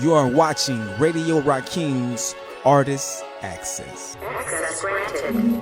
You are watching Radio Rakeem's Artist Access. Access granted.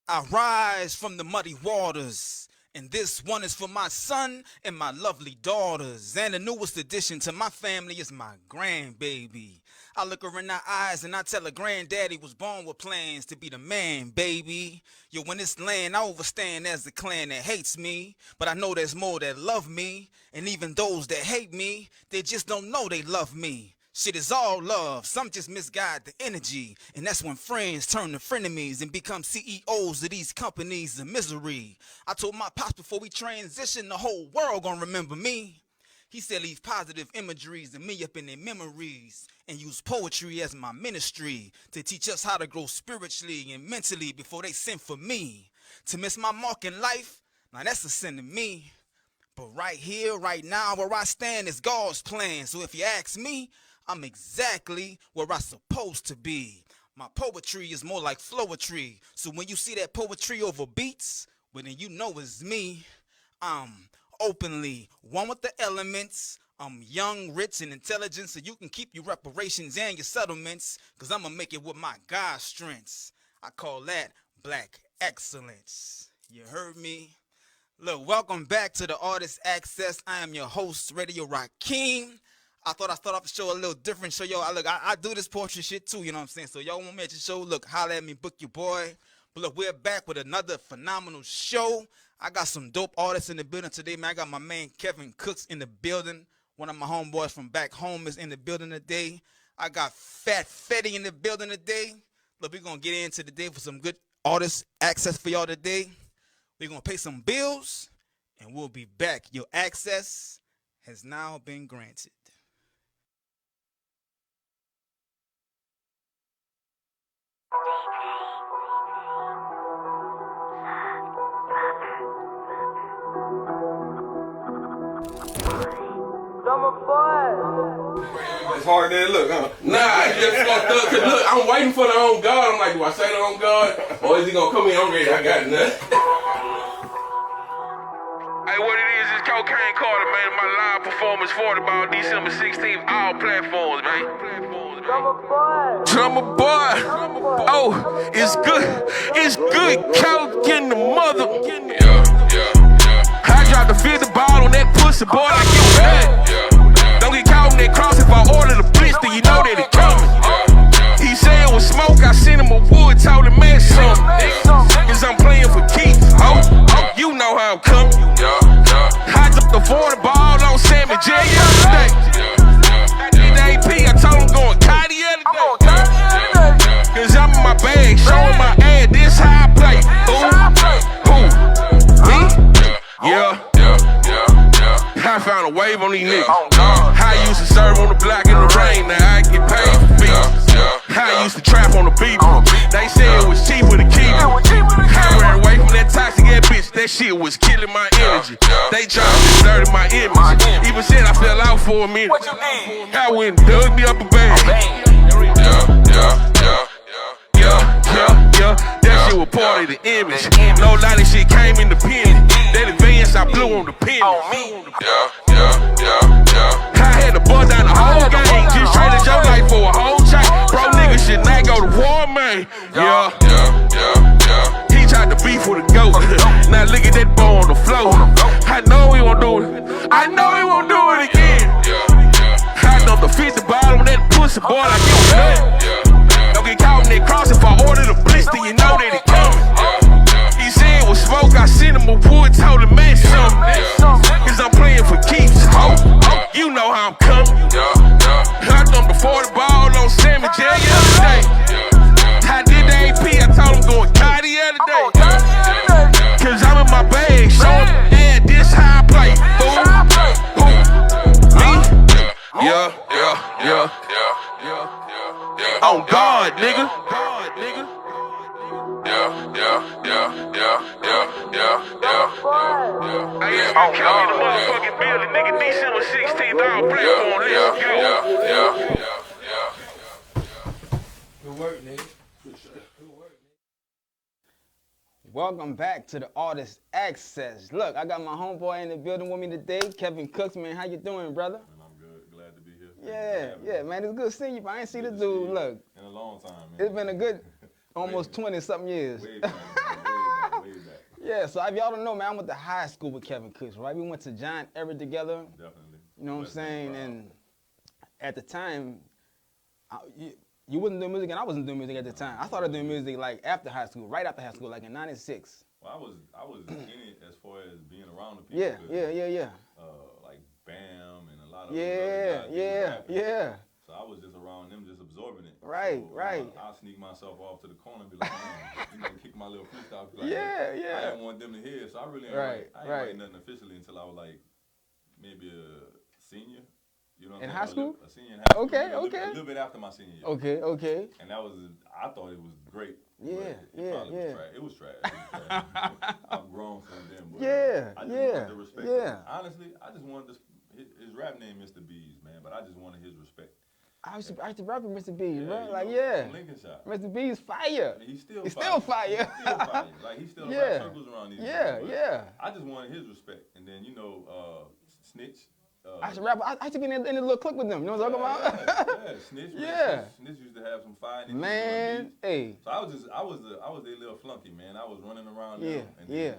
I rise from the muddy waters, and this one is for my son and my lovely daughters. And the newest addition to my family is my grandbaby. I look her in the eyes and I tell her granddaddy was born with plans to be the man, baby. Yo, in this land, I overstand there's a clan that hates me, but I know there's more that love me. And even those that hate me, they just don't know they love me. Shit is all love, some just misguide the energy. And that's when friends turn to frenemies and become CEOs of these companies of misery. I told my pops before we transition, the whole world gonna remember me. He said leave positive imageries of me up in their memories and use poetry as my ministry to teach us how to grow spiritually and mentally before they send for me. To miss my mark in life, now that's a sin to me. But right here, right now, where I stand is God's plan. So if you ask me, I'm exactly where I'm supposed to be. My poetry is more like flowetry. So when you see that poetry over beats, well then you know it's me. I'm openly one with the elements. I'm young, rich, and intelligent, so you can keep your reparations and your settlements, cause I'ma make it with my God strengths. I call that black excellence. You heard me? Look, welcome back to the Artist Access. I am your host, Radio Rakeem. I thought I'd start off the show a little different. So, I do this poetry shit too, you know what I'm saying? So, y'all want me at your show, look, holla at me, book your boy. But look, we're back with another phenomenal show. I got some dope artists in the building today, man. I got my man Kevin Cooks in the building. One of my homeboys from back home is in the building today. I got Fat Fetty in the building today. Look, we're going to get into today for some good artist access for y'all today. We're going to pay some bills, and we'll be back. Your access has now been granted. It's harder than it look, huh? Nah, it's just fucked up. Cause look, I'm waiting for the on guard. I'm like, do I say the on guard? Or is he gonna come in? I'm ready. I got nothing. Hey, what it is Cocaine Carter, man. My live performance for the ball December 16th, all platforms, man. Drummer boy. Oh, it's good. It's good. Coke in the mother. I dropped the 50 ball on that pussy, boy, like it was that. Don't get caught in that cross. If I order the blitz, then you know that it coming. He said it was smoke. I sent him a wood, told him man something. Cause I'm playing for keeps. Oh, you know how I'm coming. I dropped the 40 ball on Sammy J yesterday. I did the AP, I told him going Cotty the other day. Cause I'm in my bag, showing my ad, this how I play. Who? Me? Yeah. I found a wave on these niggas. I used to serve on the block in the rain, now I get paid for beats. I used to trap on the beat. They said it was cheaper to keep it. I ran away from that toxic ass bitch, that shit was killing my energy. They tried to disturb my image. Even said I fell out for a minute. I went and dug me up a bag. That shit was part of the image. No lie, that shit came independent. That advance I blew on the pen. I had to bust down the whole game. Just traded your life for a whole chain. Bro, niggas should not go to war, man. He tried to beef with a goat. Now look at that boy on the floor. I know he won't do it. I know he won't do it again. I dumped the 50 ball on that pussy, boy, like it was nothing. Don't get caught in that cross. If I order the blitz, then you know that it coming. He said it was smoke. I sent him a wood, told him man something. Cause I'm playing for keeps. You know how I'm coming. I dumped the 40 ball on Sammy J yesterday. I did the AP, I told him going Cotty the other day. Cause I'm in my bag, showing yeah, this how I play. Who? Me? Yeah. On God, nigga. in the motherfucking building, nigga. December 16th, all platform, let's go. Good work, nigga. Welcome back to the Artist Access. Look, I got my homeboy in the building with me today, Kevin Cooks, man. How you doing, brother? Man, I'm good. Glad to be here. Yeah, man. It's good seeing you, but I ain't seen the dude. Look, in a long time, man. it's been a good almost 20-something years. Way back, man. Way back. Yeah, so if y'all don't know, man, I went to high school with Kevin Cooks, right? We went to John Everett together. Definitely. You know what I'm saying? And at the time, you wasn't doing music and I wasn't doing music at the time. I started doing music like after high school, right after high school, like in '96. Well, I was in it as far as being around the people. Yeah. Like Bam and a lot of Yeah. So I was just around them, just absorbing it. Right. I'll sneak myself off to the corner and be like, man, kick my little freestyle. Like, Yeah. I didn't want them to hear, so I really ain't write nothing officially until I was like maybe a senior. You know what in I'm high saying? school? A senior in high school. Okay. A little bit after my senior year. Okay. And that was, I thought it was great. Yeah. It was trash. I've grown from then. But I just wanted the respect. Yeah. Honestly, I just wanted his rap name Mr. B's, man, but I just wanted his respect. I used to rap with Mr. B's, bro. From Lincoln Shop. Mr. B's fire. He's still fire. He's still fire. Like, he still rap circles around these days. Yeah. I just wanted his respect. And then, Snitch. I should rap. I should be in the little clique with them. You know what I'm talking about? Snitch. Yeah. Snitch used to have some fire. Man, hey. So I was their little flunky, man. I was running around them.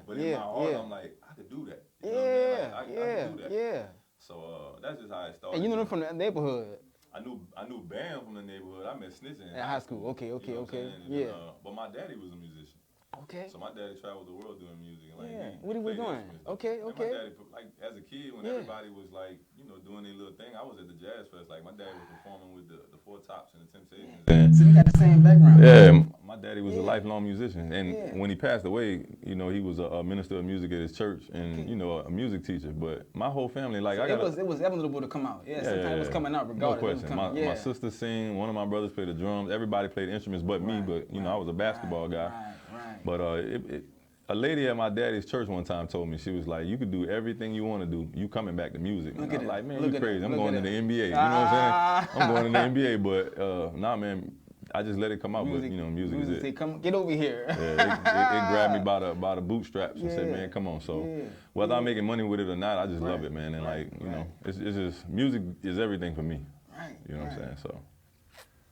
But in my heart, I'm like, I could do that. You know what I mean? Like, I could do that. Yeah. So that's just how it started. And you know them from the neighborhood. I knew Bam from the neighborhood. I met Snitch in high school. Okay. Yeah. But my daddy was a musician. Okay. So my daddy traveled the world doing music. And What he was doing? Okay. And my daddy, like as a kid, when everybody was like, doing their little thing, I was at the Jazz Fest. Like my daddy was performing with the Four Tops and the Temptations. So you got the same background. Yeah, my daddy was a lifelong musician, and when he passed away, he was a minister of music at his church, and a music teacher. But my whole family, like, so it was inevitable to come out. Yeah, sometimes it was coming out regardless. No question. My sister sang. One of my brothers played the drums. Everybody played instruments but me. But I was a basketball guy. Right. But a lady at my daddy's church one time told me, she was like, you could do everything you want to do. You coming back to music. And I was like, man, you crazy. I'm going to the NBA. You know what I'm saying? I'm going to the NBA. But nah, man, I just let it come out. Music is it. Say, come, get over here. Yeah, it grabbed me by the bootstraps and said, man, come on. So whether I'm making money with it or not, I just love it, man. And it's just, music is everything for me. Right. You know what I'm saying?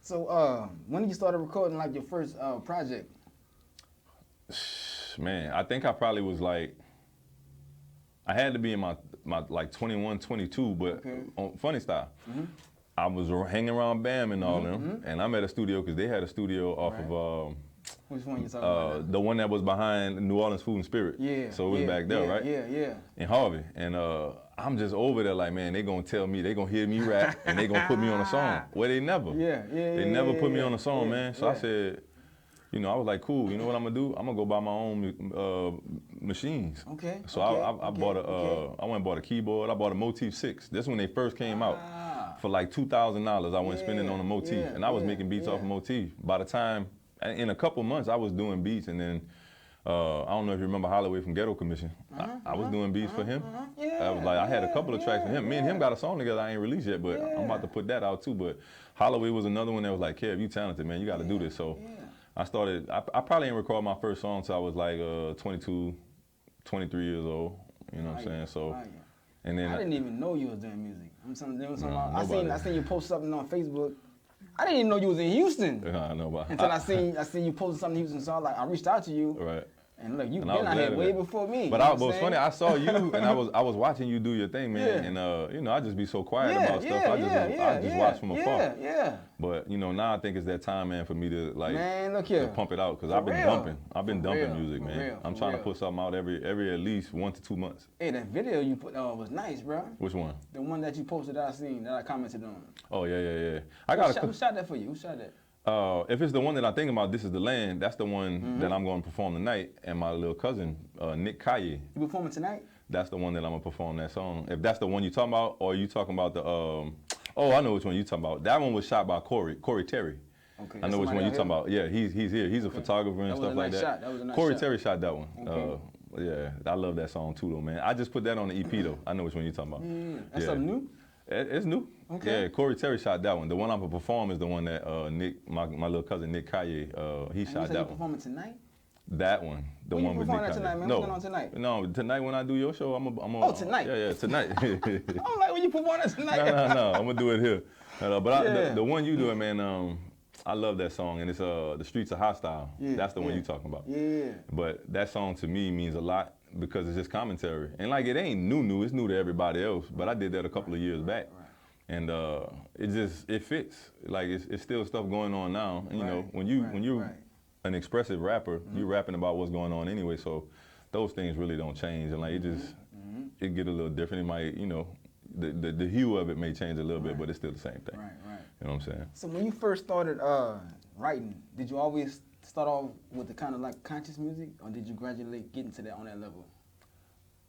So when did you start recording like your first project? Man, I think I probably was like, I had to be in my like 21, 22, but on Funny Style. I was hanging around Bam and all them, and I'm at a studio because they had a studio off of which one you talking about? the one that was behind New Orleans Food and Spirit. Yeah. So it was back there, right? Yeah. In Harvey, and I'm just over there like, man, they gonna tell me, they gonna hear me rap, and they gonna put me on a song. Well, they never. They never put me on a song, man. So I said, I was like, cool. You know what I'm gonna do? I'm gonna go buy my own machines. Okay. So I bought I went and bought a keyboard. I bought a Motif 6. That's when they first came out. For like $2,000, I went spending on a Motif, and I was making beats off a Motif. By the time, in a couple months, I was doing beats, and then I don't know if you remember Holloway from Ghetto Commission. I was doing beats for him. I was like, I had a couple of tracks for him. Me and him got a song together I ain't released yet, but I'm about to put that out too. But Holloway was another one that was like, Kev, you talented, man. You got to do this. So. I started, I probably didn't record my first song until I was like 22, 23 years old, you know what I'm saying? So, and then I didn't even know you was doing music. I seen you post something on Facebook. I didn't even know you was in Houston. I know about until I seen you posting something in Houston, so I reached out to you. Right. And look, you've been out here way before me. But it was funny, I saw you and I was watching you do your thing, man. And I just be so quiet about stuff. I just watch from afar. But now I think it's that time, man, for me to like to pump it out because I've been dumping music, man. I'm trying to put something out every at least 1 to 2 months. Hey, that video you put was nice, bro. Which one? The one that you posted that I seen that I commented on. Oh yeah. Who shot that for you? Who shot that? If it's the one that I think about, This Is the Land, that's the one that I'm going to perform tonight. And my little cousin, Nick Kaye. You performing tonight? That's the one that I'm going to perform that song. If that's the one you're talking about, or you talking about the, I know which one you're talking about. That one was shot by Corey Terry. Okay, I know which one you're talking about. Yeah, he's here. He's a photographer and stuff like that. That was a nice Corey shot. Terry shot that one. Okay. Yeah, I love that song too, though, man. I just put that on the EP, though. I know which one you're talking about. Yeah. That's something new? It's new. Okay. Yeah, Corey Terry shot that one. The one I'm gonna perform is the one that Nick, my little cousin Nick Kaye, he shot that one. Performing tonight? That one, the When one you with Nick performing that Kaye. tonight, man? No, What's going on tonight? No, tonight when I do your show, I'm Oh, tonight? Yeah, tonight. I'm like, when you performing that tonight? No, I'm gonna do it here. The one you doing, man, I love that song, and it's The Streets Are Hostile. Yeah, That's the one you talking about. Yeah. But that song to me means a lot because it's just commentary. And like it ain't new, it's new to everybody else, but I did that a couple of years back. And it fits. Like it's still stuff going on now. And, you know, when you an expressive rapper, you're rapping about what's going on anyway, so those things really don't change. And like it get a little different. It might, you know, the hue of it may change a little bit, but it's still the same thing. Right. You know what I'm saying? So when you first started writing, did you always start off with the kind of like conscious music, or did you gradually get into that on that level?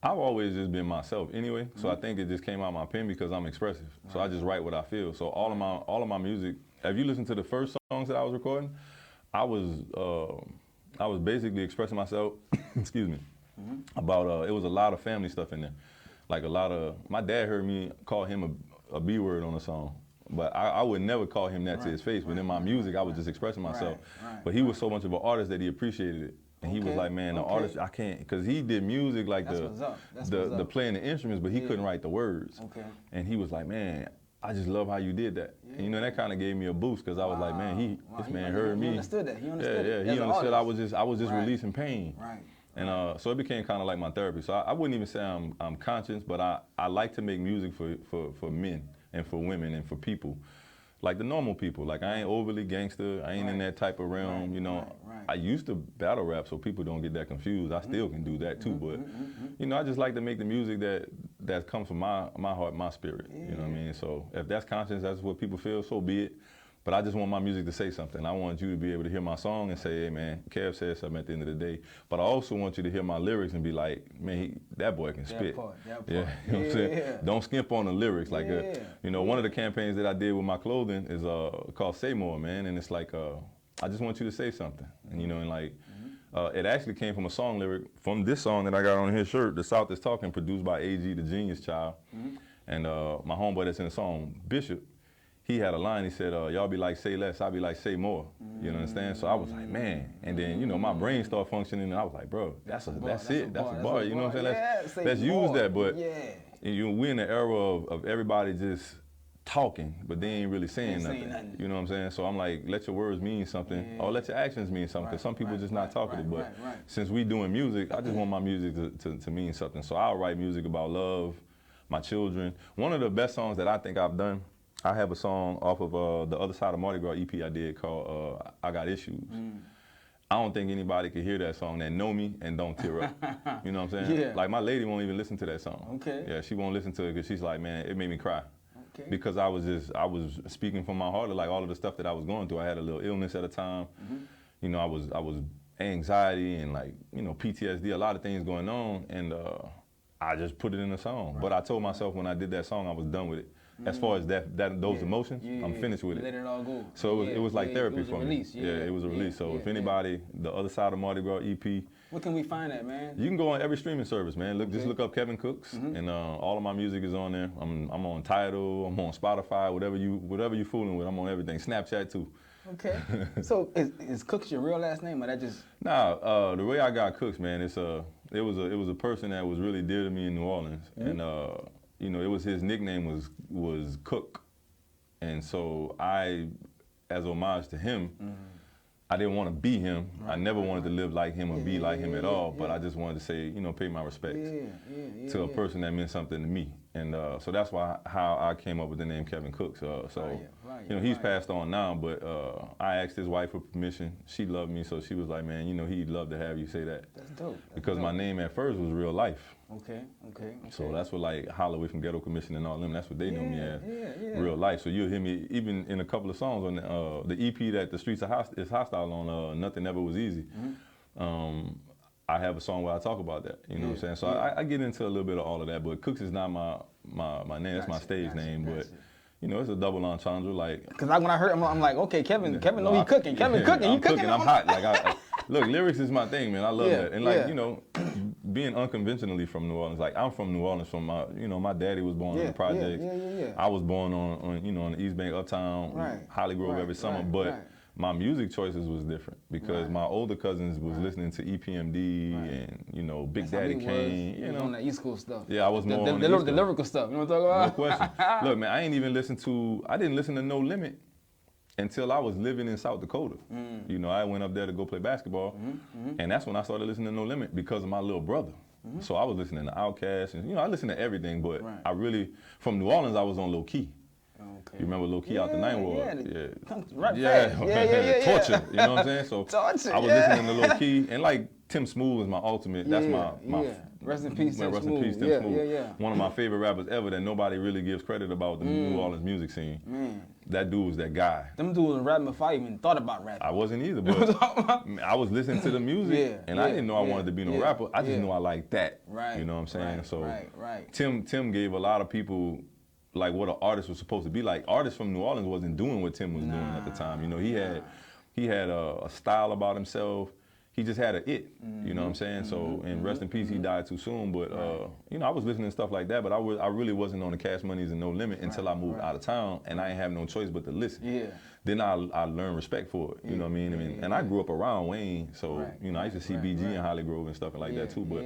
I've always just been myself anyway, so I think it just came out my pen because I'm expressive. So I just write what I feel. So all of my music, if you listen to the first songs that I was recording, I was basically expressing myself, excuse me, about, it was a lot of family stuff in there. Like my dad heard me call him a B word on a song, but I would never call him that to his face, but in my music, I was just expressing myself. But he was so much of an artist that he appreciated it. And he was like, man, the artist, I can't, because he did music like the playing the instruments, but he couldn't write the words. And he was like, man, I just love how you did that. And you know, that kind of gave me a boost because I was like, man, this man heard me. He understood that. He understood it. Yeah, he understood I was just releasing pain. Right. And so it became kind of like my therapy. So I wouldn't even say I'm conscious, but I like to make music for men and for women and for people. Like the normal people. Like I ain't overly gangster. I ain't in that type of realm, you know. I used to battle rap so people don't get that confused. I still can do that too, but you know, I just like to make the music that comes from my heart, my spirit. You know what I mean? So if that's conscious, that's what people feel, so be it. But I just want my music to say something. I want you to be able to hear my song and say, hey man, Kev said something at the end of the day. But I also want you to hear my lyrics and be like, man, that boy can spit. That part. Yeah, you know what I'm saying? Don't skimp on the lyrics. Like, you know, one of the campaigns that I did with my clothing is called Say More, man. And it's like, I just want you to say something. And you know, and like, it actually came from a song lyric from this song that I got on his shirt, The South is Talking, produced by AG, the Genius Child. And my homeboy that's in the song, Bishop, he had a line, he said, y'all be like, say less, I be like, say more. You know understand? So I was like, man. And then, you know, my brain started functioning and I was like, bro, that's it. That's a bar. You know what I'm saying? Let's use that. But we're in the era of everybody just talking, but they ain't really saying nothing. You know what I'm saying? So I'm like, let your words mean something, or let your actions mean something, because some people just not talkative. But since we doing music, I just want my music to mean something. So I'll write music about love, my children. One of the best songs that I think I've done, I have a song off of the Other Side of Mardi Gras EP I did called I Got Issues. I don't think anybody could hear that song that know me and don't tear up. You know what I'm saying? Yeah. Like my lady won't even listen to that song. Okay. Yeah, she won't listen to it because she's like, man, it made me cry. Okay. Because I was speaking from my heart, like all of the stuff that I was going through. I had a little illness at a time. You know, I was anxiety and like, you know, PTSD, a lot of things going on, and I just put it in a song. But I told myself when I did that song, I was done with it. As far as those emotions, I'm finished with it. Let it all go. So it was like therapy for me. Release. It was a release. So if anybody, the Other Side of Mardi Gras EP. Where can we find that, man? You can go on every streaming service, man. Just look up Kevin Cooks, and all of my music is on there. I'm on Tidal, I'm on Spotify, whatever you fooling with. I'm on everything. Snapchat too. Okay. So is Cooks your real last name, or that just? Nah, the way I got Cooks, man, it was a person that was really dear to me in New Orleans, and you know, it was his nickname was Cook, and so I, as homage to him, I didn't want to be him. I never wanted to live like him or be like him at all, but I just wanted to say, you know, pay my respects to a person that meant something to me. And so that's how I came up with the name Kevin Cooks. You know, he's passed on now, but I asked his wife for permission. She loved me, so she was like, man, you know, he'd love to have you say that. That's dope. Because my name at first was Real Life. Okay. So that's what, like, Holloway from Ghetto Commission and all them, that's what they know me as, Real Life. So you'll hear me even in a couple of songs on the EP that The Streets is Hostile on, Nothing Ever Was Easy. I have a song where I talk about that, you know what I'm saying? So I get into a little bit of all of that, but Cooks is not my name, that's my stage name, but you know, it's a double entendre, like. Because when I heard him, I'm like, okay, Kevin know he cooking. Kevin cooking, I'm cooking, I'm hot. Like, look, lyrics is my thing, man. I love that. And like, you know, being unconventionally from New Orleans. Like I'm from New Orleans. From my, my daddy was born in the projects. Yeah. I was born on the East Bank, Uptown, Holly Grove every summer. But my music choices was different because my older cousins was listening to EPMD and Big Daddy Kane. You know, on that East Coast stuff. Yeah, I was more on the lyrical stuff. You know what I'm talking about? No question. Look, man, I didn't listen to No Limit until I was living in South Dakota. I went up there to go play basketball, and that's when I started listening to No Limit because of my little brother. So I was listening to Outkast, and I listened to everything, but I really, from New Orleans, I was on Low Key. Okay. You remember Low Key out the Ninth Ward? Fast. Torture. You know what I'm saying? So Torture, I was listening to Low Key, and like Tim Smooth is my ultimate. That's my Rest in peace, Tim Rest Smooth. in peace, Tim Smooth. One of my favorite rappers ever that nobody really gives credit about the New Orleans music scene. That dude was that guy. Them dudes was rapping before I even thought about rapping. I wasn't either, but I was listening to the music, and I didn't know I wanted to be no rapper. I just knew I liked that. Right. You know what I'm saying? Right. Tim gave a lot of people like what an artist was supposed to be like. Artists from New Orleans wasn't doing what Tim was doing at the time. He had a style about himself. He just had a it, you know what I'm saying? So, and rest in peace, he died too soon. But, I was listening to stuff like that, but I really wasn't on the Cash Monies and No Limit until I moved out of town, and I didn't have no choice but to listen. Yeah. Then I learned respect for it, you know what I mean? And I grew up around Wayne, so, I used to see BG in Holly Grove and stuff like that too, but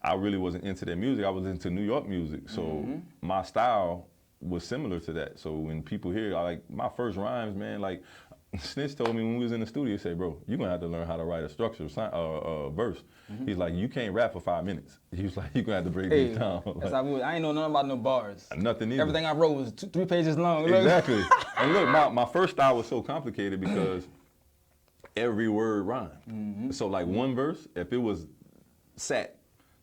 I really wasn't into their music. I was into New York music, so my style was similar to that. So when people hear, my first rhymes, man, like, Snitch told me when we was in the studio, he said, bro, you're going to have to learn how to write a structure, verse. He's like, you can't rap for 5 minutes. He was like, you're going to have to break these down. I ain't know nothing about no bars. Nothing either. Everything I wrote was 3 pages long. Exactly. And look, my first style was so complicated because every word rhymed. So like one verse, if it was sat,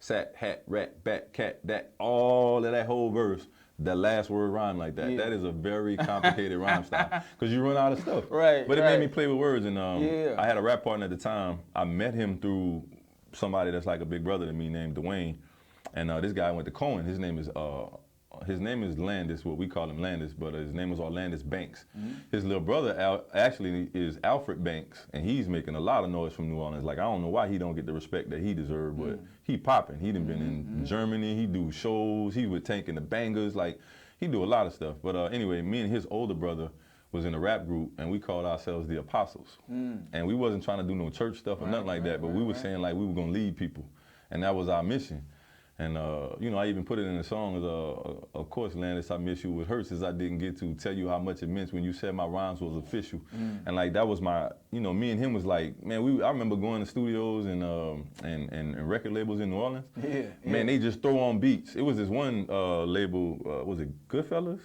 hat, rat, bat, cat, that, all of that whole verse, the last word rhyme like that. That is a very complicated rhyme style because you run out of stuff. But it made me play with words, and I had a rap partner at the time. I met him through somebody that's like a big brother to me named Dwayne, and this guy went to Cohen. His name is Landis, what we call him Landis, but his name was Orlandis Banks. His little brother actually is Alfred Banks, and he's making a lot of noise from New Orleans. Like, I don't know why he don't get the respect that he deserves, but he popping. He done been in Germany, he do shows, he with Tank and the Bangers, like, he do a lot of stuff. But anyway, me and his older brother was in a rap group, and we called ourselves the Apostles. And we wasn't trying to do no church stuff or nothing like that, but we were saying like we were gonna lead people, and that was our mission. And, I even put it in the song, of course, Landis, I Miss You. It hurts as I didn't get to tell you how much it meant when you said my rhymes was official. And, like, that was my, me and him was like, man, I remember going to studios and record labels in New Orleans. Man, they just throw on beats. It was this one label, was it Goodfellas?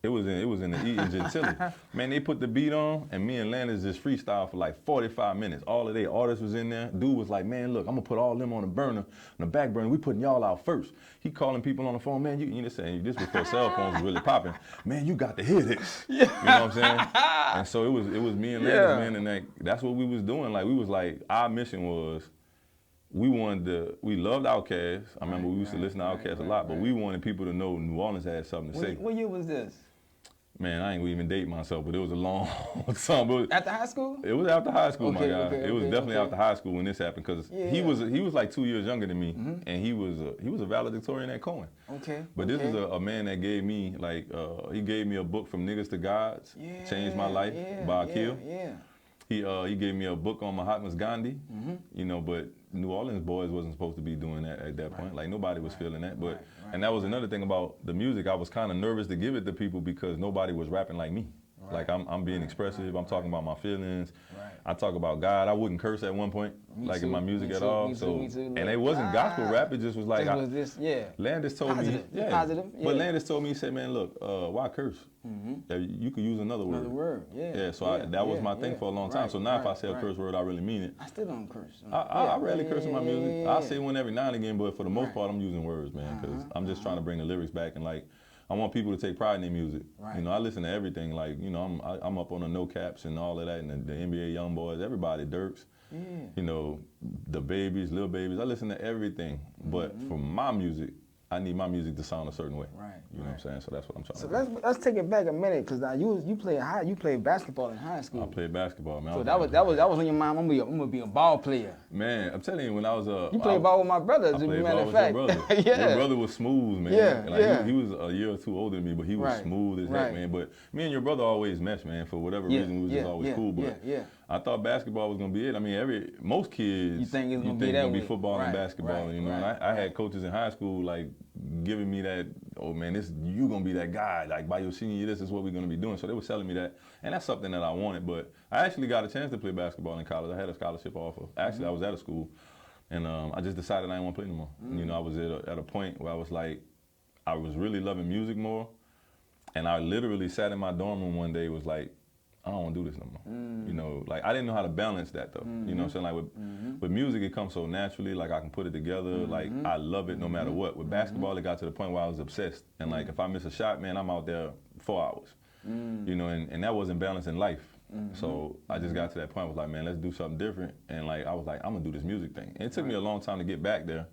It was in the Eaton Gentilly. Man, they put the beat on, and me and Landis just freestyle for like 45 minutes. All of their artists was in there. Dude was like, man, look, I'm gonna put all them on the burner, on the back burner. We putting y'all out first. He calling people on the phone, man, you just saying, this before cell phones was really popping. Man, you got to hear this. You know what I'm saying? And so it was me and Landis, man, and that's what we was doing. Like, we was like, our mission was, we loved Outkast. I remember we used to listen to Outkast a lot, but we wanted people to know New Orleans had something to say. What year was this? Man, I ain't even date myself, but it was a long time. After high school? It was after high school, my guy. It was definitely after high school when this happened, because he was like 2 years younger than me, and he was a valedictorian at Cohen. But this is a man that gave me, like, he gave me a book From Niggas to Gods, Changed My Life by Akil. He gave me a book on Mahatma Gandhi, but New Orleans boys wasn't supposed to be doing that at that point. Like, nobody was feeling that. But and that was another thing about the music. I was kind of nervous to give it to people because nobody was rapping like me. Like, I'm being expressive. I'm talking about my feelings. I talk about God. I wouldn't curse at one point, in my music at all. Me too. And it wasn't gospel rap. It just was like, Landis told me, But Landis told me, he said, man, look, why curse? You could use another word. Another word, so that was my thing for a long time. So now if I say a curse word, I really mean it. I still don't curse. I rarely curse in my music. I say one every now and again, but for the most part, I'm using words, man, because I'm just trying to bring the lyrics back, and like, I want people to take pride in their music. I listen to everything. Like, I'm up on the No Caps and all of that, and the NBA Young Boys, everybody, Dirks, the Babies, Lil Babies. I listen to everything. But for my music, I need my music to sound a certain way. Right. You know what I'm saying? So that's what I'm trying So to do. let's take it back a minute, cause now you played basketball in high school. I played basketball, man. So that was on your mind. I'm gonna be a ball player. Man, I'm telling you, when I was You played ball with my brother, I as a played matter ball of with fact. your brother. Yeah. Your brother was smooth, man. Yeah, Like, yeah. He was a year or two older than me, but he was Right. smooth as Right. heck, man. But me and your brother always meshed, man. For whatever reason, we was just always cool. But I thought basketball was gonna be it. I mean, most kids You think it's gonna be it's that gonna be way. football and Right, basketball, right, you know. right, And I had coaches in high school like giving me that, oh man, you gonna be that guy. Like by your senior year, this is what we're gonna be doing. So they were selling me that, and that's something that I wanted. But I actually got a chance to play basketball in college. I had a scholarship offer. Actually, I was at a school, and I just decided I didn't want to play no more. You know, I was at a point where I was like, I was really loving music more, and I literally sat in my dorm room one day, was like, I don't want to do this no more. You know, like I didn't know how to balance that though. You know what I'm saying? Like with music, it comes so naturally. Like I can put it together. Like I love it no matter what. With basketball, it got to the point where I was obsessed. And like if I miss a shot, man, I'm out there 4 hours. You know, and that wasn't balance in life. So I just got to that point. I was like, man, let's do something different. And like I was like, I'm gonna do this music thing. And it took me a long time to get back there,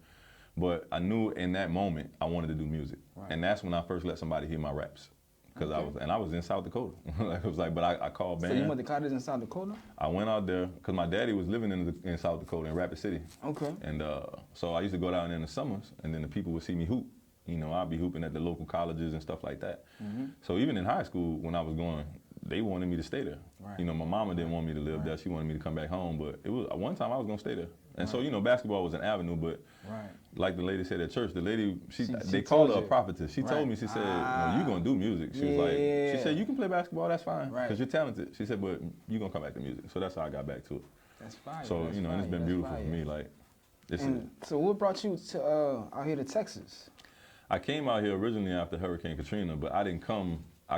but I knew in that moment I wanted to do music. And that's when I first let somebody hear my raps. Cause I was in South Dakota. It was like, but I called band. So you went to college in South Dakota? I went out there because my daddy was living in South Dakota in Rapid City. Okay. And so I used to go down there in the summers, and then the people would see me hoop. You know, I'd be hooping at the local colleges and stuff like that. So even in high school, when I was going, they wanted me to stay there. Right. You know, my mama didn't want me to live there. She wanted me to come back home, but it was one time I was gonna stay there. And so, you know, basketball was an avenue, but like the lady said at church, the lady, they called her a prophetess. She told me, she said, no, you're gonna do music. She was like, she said, you can play basketball, that's fine, because you're talented. She said, but you're gonna come back to music. So that's how I got back to it. That's fine. So, you know, and it's been beautiful for me. Like, so what brought you to out here to Texas? I came out here originally after Hurricane Katrina, but I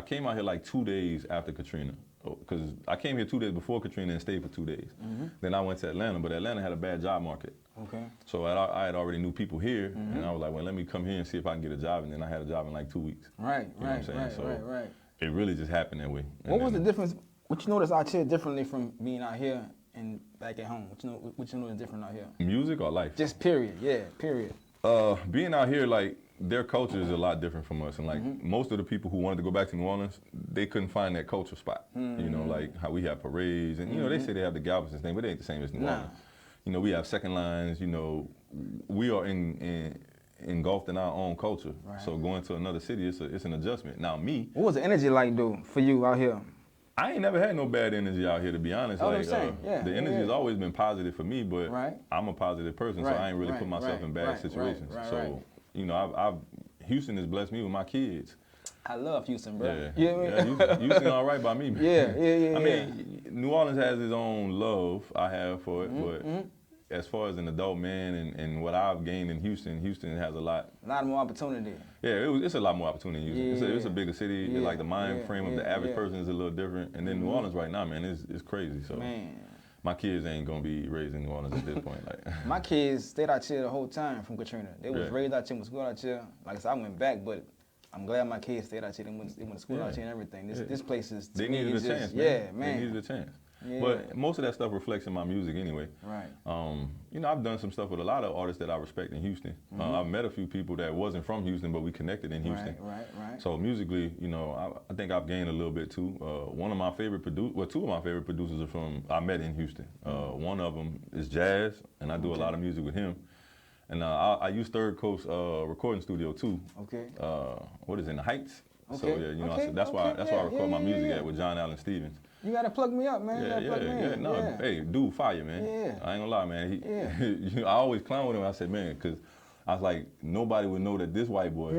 came out here like 2 days after Katrina. Because I came here 2 days before Katrina and stayed for 2 days. Then I went to Atlanta, but Atlanta had a bad job market. Okay. So I had already knew people here, and I was like, well, let me come here and see if I can get a job. And then I had a job in like 2 weeks. Right, you know what I'm saying? So it really just happened that way. What was the difference? What you notice out here differently from being out here and back at home? What you know is different out here? Music or life? Just period, yeah, period. Being out here, like, their culture is a lot different from us. And like most of the people who wanted to go back to New Orleans, they couldn't find that culture spot. You know, like how we have parades and, you know, they say they have the Galveston thing, but it ain't the same as New Orleans. You know, we have second lines, you know, we are engulfed in our own culture. So going to another city, it's an adjustment. Now me. What was the energy like though for you out here? I ain't never had no bad energy out here, to be honest. Oh, like, the energy has always been positive for me, but I'm a positive person, so I ain't really put myself in bad situations. So, you know, Houston has blessed me with my kids. I love Houston, bro. Yeah, Houston all right by me, man. Yeah. I mean, New Orleans has its own love I have for it, but as far as an adult man and what I've gained in Houston has a lot. A lot more opportunity. Yeah, it's a lot more opportunity in Houston. It's a bigger city. Like the mind frame of the average person is a little different. And then New Orleans right now, man, it's crazy. So my kids ain't gonna be raised in New Orleans at this point. Like my kids stayed out here the whole time from Katrina. They was raised out here, went to school out here. Like I said, I went back, but I'm glad my kids stayed out here. They went to school out here and everything. This place is, they needed a chance, man. Yeah, man. They needed a chance. Yeah. But most of that stuff reflects in my music anyway. Right. You know, I've done some stuff with a lot of artists that I respect in Houston. I've met a few people that wasn't from Houston, but we connected in Houston. Right. So musically, you know, I think I've gained a little bit too. One of my favorite two of my favorite producers I met in Houston. One of them is Jazz, and I do a lot of music with him. And I use Third Coast Recording Studio too. Okay. What is it, in the Heights? So yeah, you know, that's why I record my music at with John Allen Stevens. You gotta plug me up, man. No, hey, dude, fire, man. Yeah. I ain't gonna lie, man. I always clown with him. I said, man, because I was like, nobody would know that this white boy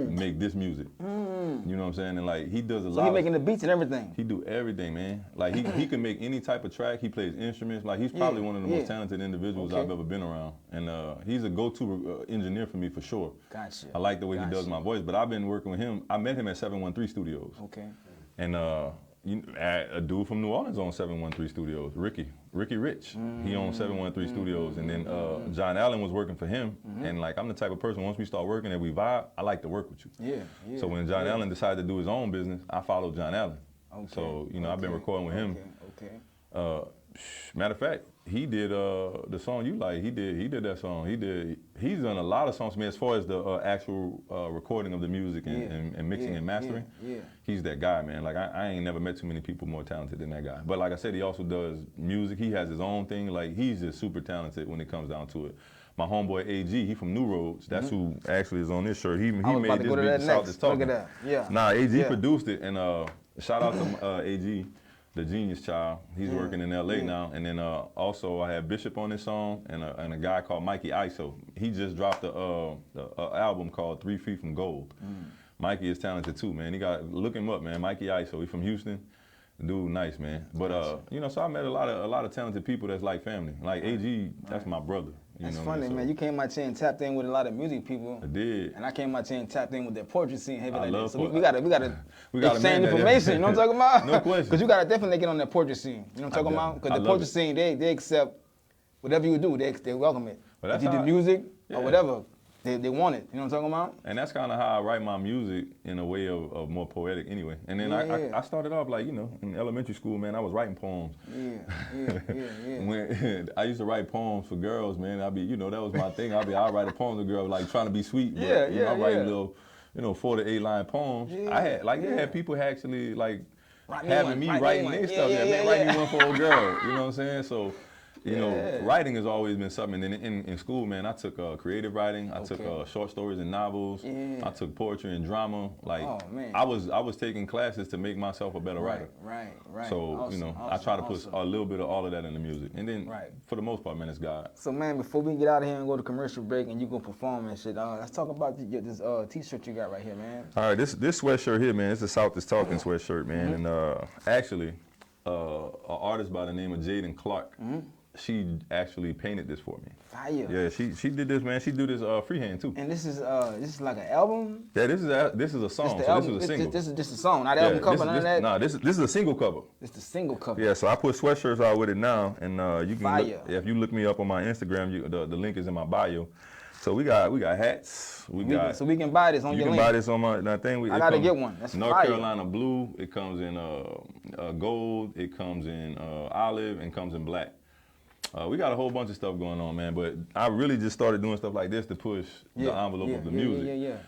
make this music. You know what I'm saying? And like, he does a lot. So he making the beats and everything. He do everything, man. Like he can make any type of track. He plays instruments. Like he's probably one of the most talented individuals I've ever been around. And he's a go-to engineer for me for sure. Gotcha. I like the way he does my voice. But I've been working with him. I met him at 713 Studios. Okay. And a dude from New Orleans owns 713 Studios, Ricky Rich. He owns 713 Studios, and then John Allen was working for him. And like, I'm the type of person, once we start working and we vibe, I like to work with you. Yeah. So when John Allen decided to do his own business, I followed John Allen. So, you know, I've been recording with him. Okay. Matter of fact, he did the song you like. He did that song. He's done a lot of songs for me as far as the actual recording of the music and mixing and mastering. He's that guy, man. Like I ain't never met too many people more talented than that guy. But like I said, he also does music. He has his own thing. Like he's just super talented when it comes down to it. My homeboy AG, he from New Roads. That's who actually is on this shirt. He made this beat. The South is talking. Look at that. Yeah. Nah, AG produced it, and shout out to AG. The Genius Child. He's working in LA now. And then also I had Bishop on this song and a guy called Mikey ISO. He just dropped a album called 3 Feet from Gold. Mikey is talented too, man. Look him up, man. Mikey ISO. He's from Houston. Dude, nice, man. But you know, so I met a lot of talented people that's like family. Like AG, that's my brother. That's funny, man. You came out here and tapped in with a lot of music people. I did. And I came out here and tapped in with that poetry scene heavy like that. So poetry. we gotta exchange information, you know what I'm talking about? No question. Because you gotta definitely get on that poetry scene. You know what I'm talking about? Because the poetry scene, they accept whatever you do, they welcome it. Well, if you do music or whatever, they want it. You know what I'm talking about? And that's kind of how I write my music in a way of more poetic anyway. And then I started off like, you know, in elementary school, man, I was writing poems. When I used to write poems for girls, man. I'd be, you know, that was my thing. I'd write a poem to girls, like trying to be sweet. But, you know, I'm writing little, you know, 4 to 8 line poems. I had, like, they had people actually, like, having me writing their stuff. Write me one for a girl. You know what I'm saying? So, you know, writing has always been something. And in school, man, I took creative writing. I took short stories and novels. I took poetry and drama. Like, I was taking classes to make myself a better writer. Right. So, you know, I try to put a little bit of all of that in the music. And then, for the most part, man, it's God. So, man, before we get out of here and go to commercial break and you go perform and shit, let's talk about this T-shirt you got right here, man. All right, this sweatshirt here, man, it's the South is Talking sweatshirt, man. And actually, an artist by the name of Jaden Clark, she actually painted this for me. Fire. Yeah, she did this, man. She do this freehand too. And this is like an album? Yeah, this is a song. This is a single. This is just a song, not album cover, none of that? Nah, this is a single cover. It's the single cover. Yeah, so I put sweatshirts out with it now, and you can Fire. if you look me up on my Instagram, the link is in my bio. So we got hats. So we can buy this on your link. You can buy this on my thing. I gotta get one. That's North fire. Carolina blue. It comes in gold. It comes in olive and comes in black. We got a whole bunch of stuff going on, man, but I really just started doing stuff like this to push the envelope of the music.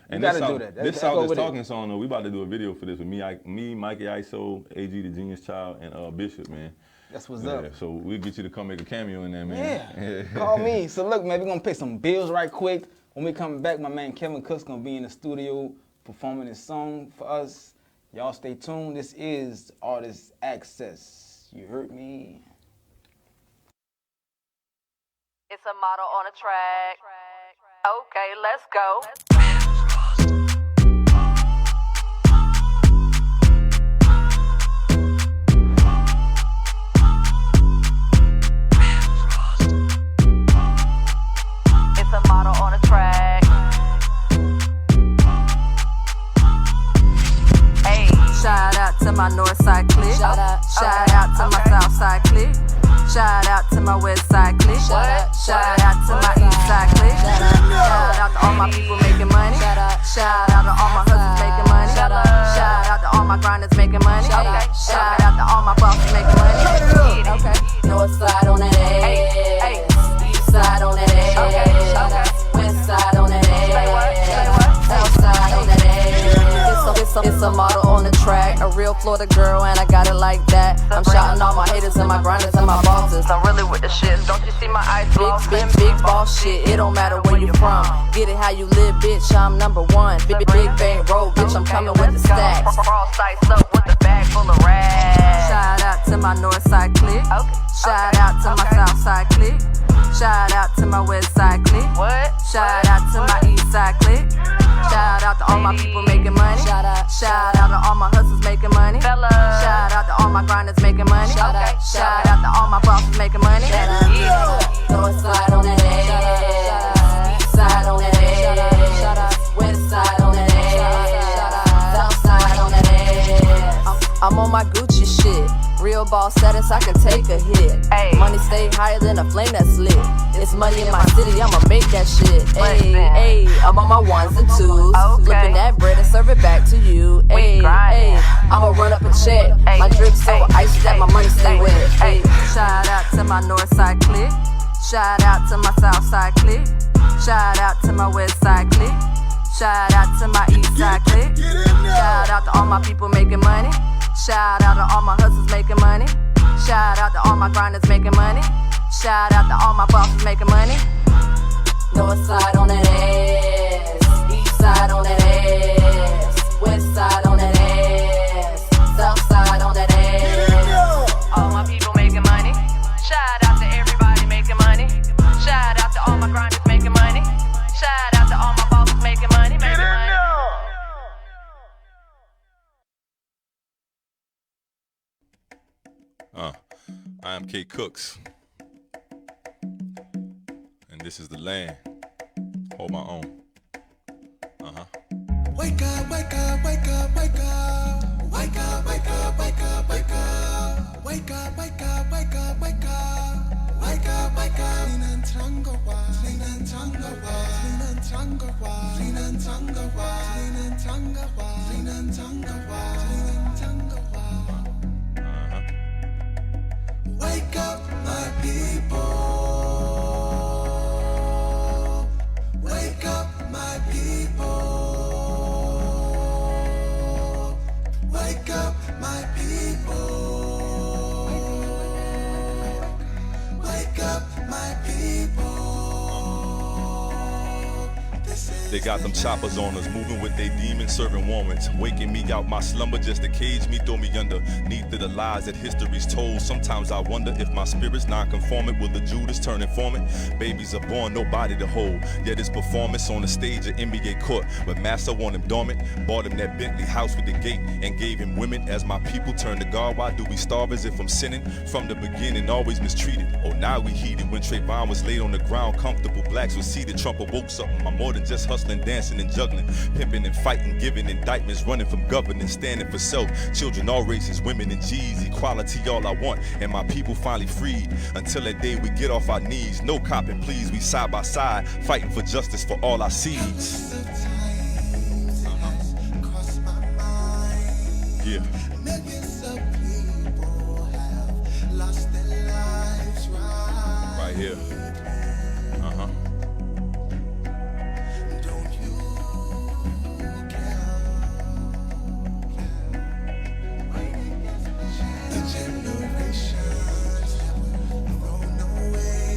And you gotta do that. This South is Talking song, though, we about to do a video for this with me, Mikey ISO, AG the Genius Child, and Bishop, man. That's what's up. So we'll get you to come make a cameo in there, man. Yeah, call me. So look, man, we're gonna pay some bills right quick. When we come back, my man Kevin Cook's gonna be in the studio performing his song for us. Y'all stay tuned. This is Artist Access. You heard me? It's a model on a track. Okay, let's go. It's a model on a track. Hey, shout out to my north side clique. Shout out to my south side clique. Shout out to my west side clique. Shout out to my east side clique. Shout out to all my people making money. Shout out to all my hustlers making money. Shout out to all my grinders making money. Shout out to all my bosses making money. Okay. North side on that ass. East side on that ass. West side on that ass. South side on that ass. It's a model on the track. A real Florida girl and I got it like that. I'm shouting all my haters and my grinders and my bosses. I'm really with the shit. Don't you see my eyes floss? Big boss shit. It don't matter where you from. Get it how you live, bitch. I'm number one. Big bang roll, bitch. I'm coming with the stacks. Frost ice up with the bag full of rags. Shout out to my north side clique. Shout out to my south side clique. Shout out to my west side clique. Shout out to my east side clique. Shout out to all my people making money. Shout out to all my hustlers making money. Shout out to all my grinders making money. Shout out to all my bosses making money. North side on that ass. East side on that ass. West side on that ass. South side on that ass. I'm on my Gucci shit. Real boss status, I can take a hit. Ay. Money stay higher than a flame that's lit. It's money in my city, I'ma make that shit. Ayy, I'm on my ones and twos. Okay. Flipping that bread and serve it back to you. Ayy, I'ma run up a check. Ay. My drip so icy that my money stay wet. Ay. Shout out to my north side clique. Shout out to my south side clique. Shout out to my west side clique. Shout out to my east side clique. Shout out to all my people making money. Shout out to all my hustlers making money. Shout out to all my grinders making money. Shout out to all my bosses making money. North side on that ass. East side on that ass. West side on that ass. South side on that ass. All my people making money. Shout out to everybody making money. Shout out to all my grinders making money. Shout out to all my bosses making money. I am K Cooks, and this is the land. Hold my own. Wake up, wake up, wake up, wake up. Wake up, wake up, wake up, wake up. Wake up, wake up, wake up, wake up. Wake up, wake up. Linan tango wa, linan tango wa, linan tango wa, linan tango wa, linan tango wa, linan tango wa, linan tango wa. Wake up, my people. Wake up, my people. Wake up, my people. Wake up, my people. They got them choppers on us, moving with they demons, serving warrants, waking me out my slumber just to cage me, throw me underneath of the lies that history's told. Sometimes I wonder if my spirit's non-conforming, will the Judas turn informant? Babies are born, nobody to hold, yet it's performance on the stage of NBA court. But Master want him dormant, bought him that Bentley house with the gate, and gave him women. As my people turn to God, why do we starve as if I'm sinning? From the beginning, always mistreated. Oh, now we heated. When Trayvon was laid on the ground, comfortable blacks were seated. Trump awoke something. I'm more than just hustling, dancing, and juggling, pimping and fighting, giving indictments, running from government, standing for self. Children, all races, women and G's, equality, all I want, and my people finally freed. Until that day we get off our knees, no copping, please. We side by side, fighting for justice for all our seeds. Yeah. Millions of people have lost their lives Right here. Don't you care? The generations thrown away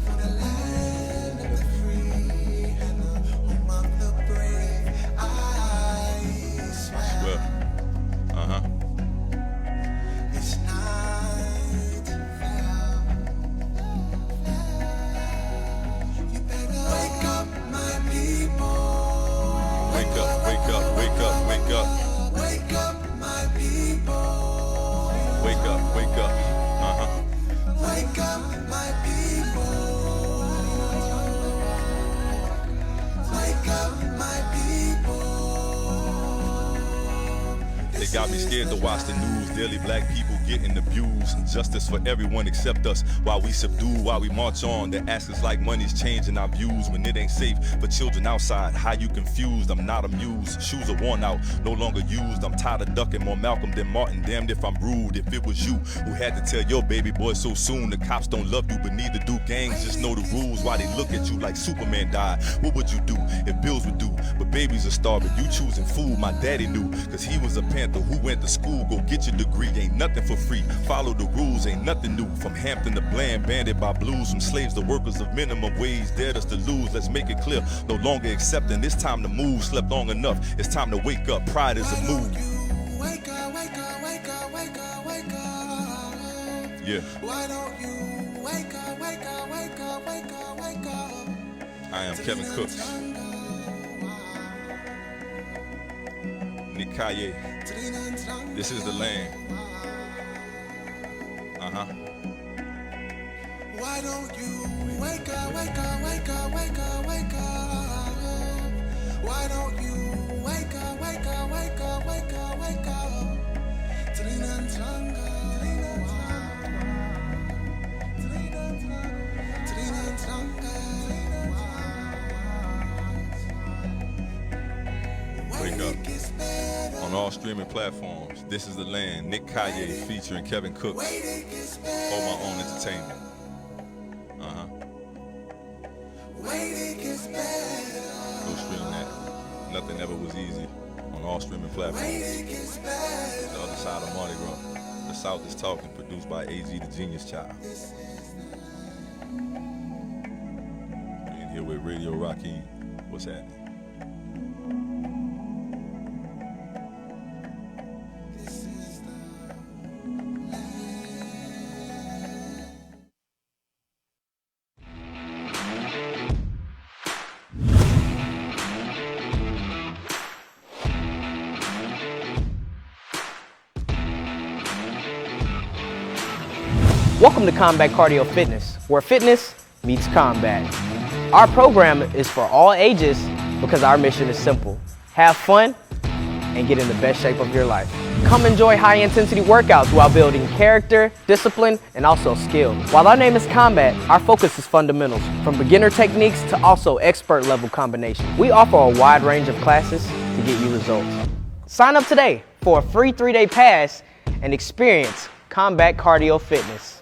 for the land of the free and the home of the brave. I swear. It's not fair. You better wake up, my people. Wake up, wake up, wake up, wake up. Wake up, my people. Wake up, wake up. Wake up, my people. Wake up, my people. They got me scared to watch the news. Daily black people getting abused. Justice for everyone except us. While we subdue, while we march on. They ask us like money's changing our views. When it ain't safe for children outside. How you confused? I'm not amused. Shoes are worn out, no longer used. I'm tired of ducking more Malcolm than Martin. Damned if I'm rude. If it was you who had to tell your baby boy so soon. The cops don't love you, but neither do gangs. Just know the rules. Why they look at you like Superman died. What would you do if bills would do? But babies are starving. You choosing food. My daddy knew, cause he was a Panther who went to school. Go get your degree. Ain't nothing for free. Follow the rules, ain't nothing new. From Hampton to Bland, banded by blues. From slaves to workers of minimum wage, dared us to lose. Let's make it clear, no longer accepting. It's time to move, slept long enough. It's time to wake up, pride is a move. Wake up, wake up, wake up, wake up, wake up. Yeah. Why don't you wake up, wake up, wake up, wake up, wake up. I am Kevin Cooks. Nikaye. This is the land. Why don't you wake up, wake up, wake up, wake up, wake up? Why don't you wake up, wake up, wake up, wake up, wake up? Wake up. On all streaming platforms, This Is the Land, Nick Kaye featuring Kevin Cook. Hold My Own Entertainment. Go stream that. Nothing Ever Was Easy on all streaming platforms. The Other Side of Mardi Gras. The South Is Talking, produced by AG the Genius Child. Being here with Radio Rakeem. What's happening? Welcome to Combat Cardio Fitness, where fitness meets combat. Our program is for all ages because our mission is simple. Have fun and get in the best shape of your life. Come enjoy high-intensity workouts while building character, discipline, and also skill. While our name is Combat, our focus is fundamentals, from beginner techniques to also expert-level combinations. We offer a wide range of classes to get you results. Sign up today for a free 3-day pass and experience Combat Cardio Fitness.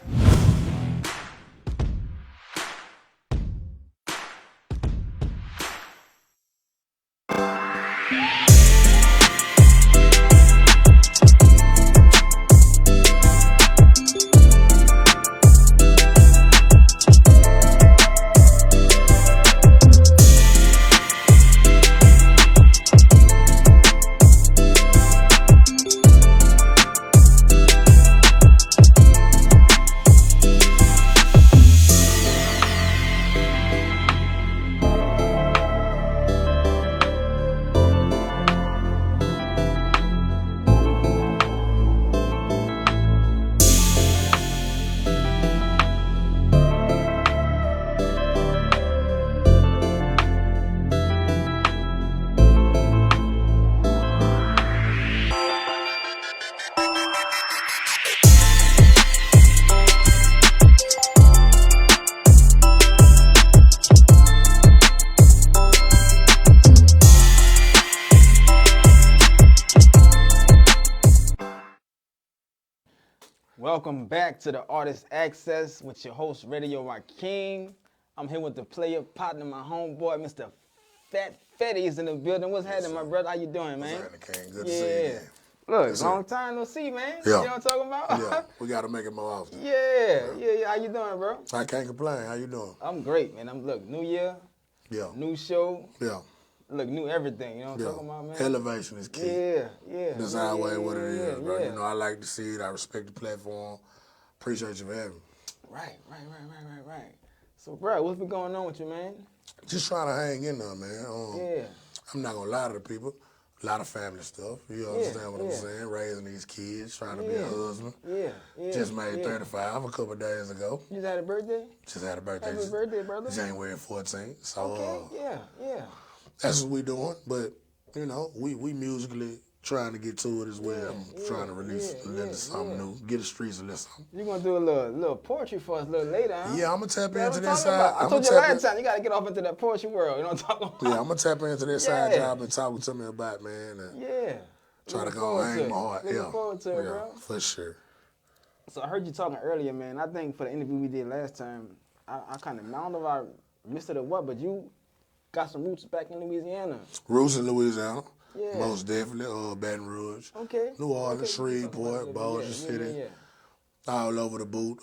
Welcome back to the Artist Access with your host, Radio Rakeem. I'm here with the player partner, my homeboy, Mr. Fat Fetty is in the building. What's happening, my brother? How you doing, man? What's happening, King? Good to see you again. Look, Yes, long sir. time no see, man. Yeah. You know what I'm talking about? Yeah, we got to make it more often. Yeah. How you doing, bro? I can't complain. How you doing? I'm great, man. Look, new year, Yeah, new show, yeah, look, new everything. You know what I'm yeah. talking about, man? Elevation is key. Yeah. That's yeah, always yeah, what it is, bro. yeah. You know, I like to see it. I respect the platform. Appreciate you for having me. Right. So, bro, what's been going on with you, man? Just trying to hang in there, man. Yeah. I'm not going to lie to the people. A lot of family stuff. You understand what I'm saying? Raising these kids, trying to be a husband. Yeah. Just made 35 a couple of days ago. You just had a birthday? Just had a birthday. Happy birthday, brother. January 14th. So, Okay, yeah. that's what we doing. But, you know, we musically trying to get to it as well. I'm trying to release a little something new. Get the streets a little something. You're going to do a little poetry for us a little later, huh? Yeah, I'm going to tap That's into what I'm that talking side. about. I told you last time, you got to get off into that poetry world. You know what I'm talking about? Yeah, I'm going to tap into that side Yeah. job and talking to me about, man. And Yeah. try to Looking go forward hang to my it. heart. Looking Yeah. forward to it, Yeah, bro. for sure. So I heard you talking earlier, man. I think for the interview we did last time, I kind of, I don't know if I missed it or what, but you got some roots back in Louisiana. Roots in Louisiana. Yeah. Most definitely. Baton Rouge. Okay. New Orleans, Okay. Shreveport, Bossier City. Yeah. All over the boot.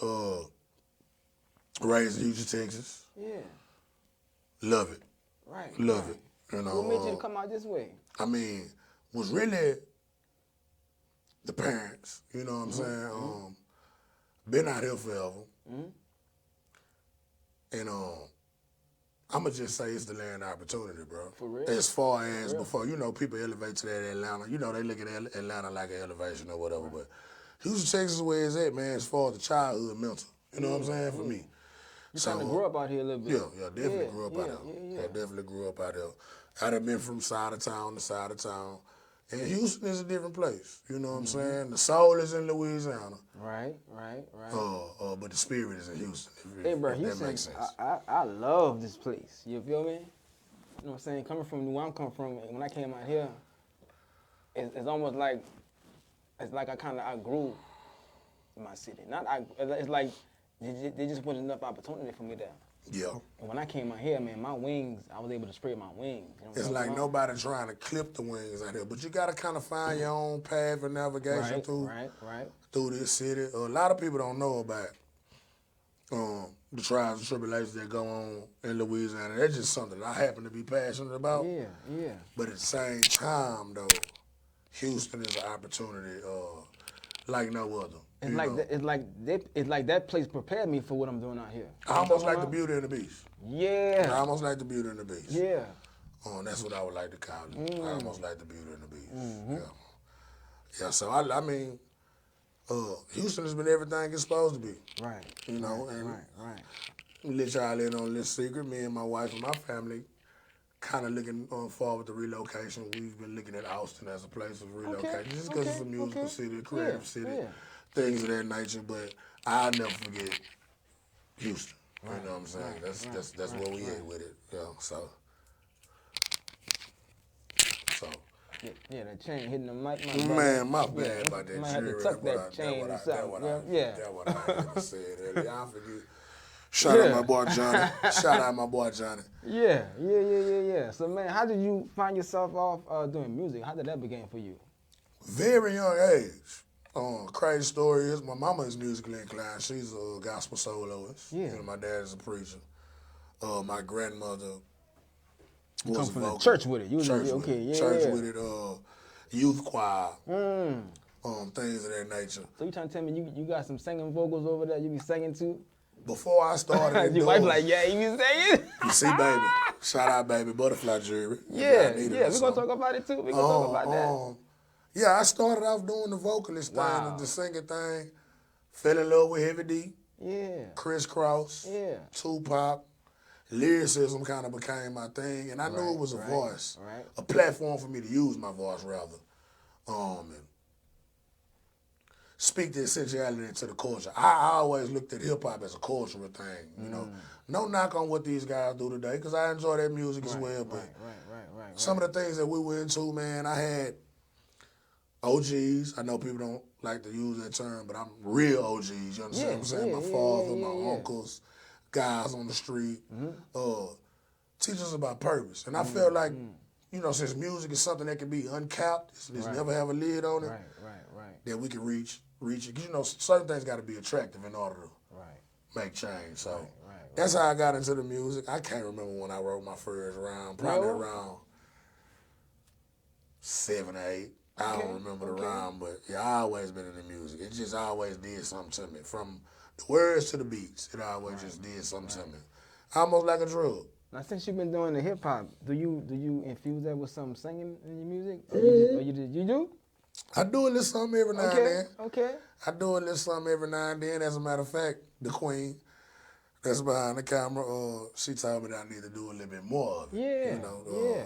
Raised in Houston, Texas. Yeah. Love it. Right. Love right. it. You know. What made you come out this way? I mean, was really the parents. You know what I'm saying? Been out here forever. And I'ma just say it's the land of opportunity, bro. For real? As far as before, you know, people elevate to that Atlanta. You know, they look at Atlanta like an elevation or whatever, but Houston, Texas is where it's at, man, as far as the childhood mental. You know what I'm saying? For me. You kind of grew up out here a little bit. Yeah, definitely grew up out here. I definitely grew up out here. I'd have been from side of town to side of town. And Houston is a different place. You know what I'm saying? The soul is in Louisiana. Right. But the spirit is in Houston. Hey, bro, if Houston, that makes sense. I love this place. You feel me? You know what I'm saying? Coming from where I'm coming from, when I came out here, it's almost like I kind of outgrew my city. It's like there just wasn't enough opportunity for me there. Yeah. And when I came out here, man, my wings, I was able to spread my wings. You know it's like nobody trying to clip the wings out here, but you got to kind of find your own path of navigation through this city. A lot of people don't know about the trials and tribulations that go on in Louisiana. That's just something that I happen to be passionate about. Yeah. But at the same time, though, Houston is an opportunity like no other. It's like that place prepared me for what I'm doing out here. Almost like the Beauty and the Beast. Yeah. Almost like the Beauty and the Beast. Yeah. That's what I would like to call it. Almost like the Beauty and the Beast. Yeah. So I mean, Houston has been everything it's supposed to be. Right. You know, right. Let y'all in on this secret. Me and my wife and my family kind of looking forward to relocation. We've been looking at Austin as a place of relocation, just because it's a musical city, a creative city, things of that nature. But I'll never forget Houston. You know what I'm saying? That's where we at with it. You know, so. Yeah, that chain hitting the mic. My bad about that. Might have to tuck that chain inside. That's what I had to say earlier. I forget. Shout out my boy Johnny. Yeah. So, man, how did you find yourself off doing music? How did that begin for you? Very young age. Crazy story is my mama is musically inclined. She's a gospel soloist. Yeah. You know, my dad is a preacher. My grandmother you was come from vocal. the church with it. Church with it. Youth choir. Things of that nature. So you trying to tell me you got some singing vocals over there you be singing too? Before I started your wife like, yeah, you be singing? You see, baby. Shout out, baby. Butterfly Jury. Yeah. We're going to talk about it, too. We're going to talk about that. Yeah, I started off doing the vocalist thing, the singing thing. Fell in love with Heavy D. Yeah. Chris Cross. Yeah. Tupac. Lyricism kind of became my thing. And I knew it was a voice. A platform for me to use my voice, rather. And speak the essentiality into the culture. I always looked at hip-hop as a cultural thing, you know. No knock on what these guys do today, because I enjoy their music as well, but some of the things that we were into, man, I had OGs. I know people don't like to use that term, but I'm real OGs, you understand what I'm saying? My father, my uncles, guys on the street, teach us about purpose. And I felt like, you know, since music is something that can be uncapped, it's never have a lid on it, that we can reach it. Because, you know, certain things got to be attractive in order to make change. So that's how I got into the music. I can't remember when I wrote my first round, probably around 7 or 8. I don't remember the round, but yeah, I always been in the music. It just always did something to me. From the words to the beats, it always just did something to me. Almost like a drug. Now, since you've been doing the hip hop, do you infuse that with some singing in your music? Or you do? I do a little something every now and then. Okay. I do a little something every now and then. As a matter of fact, the queen that's behind the camera, she told me that I need to do a little bit more of it. Yeah. You know,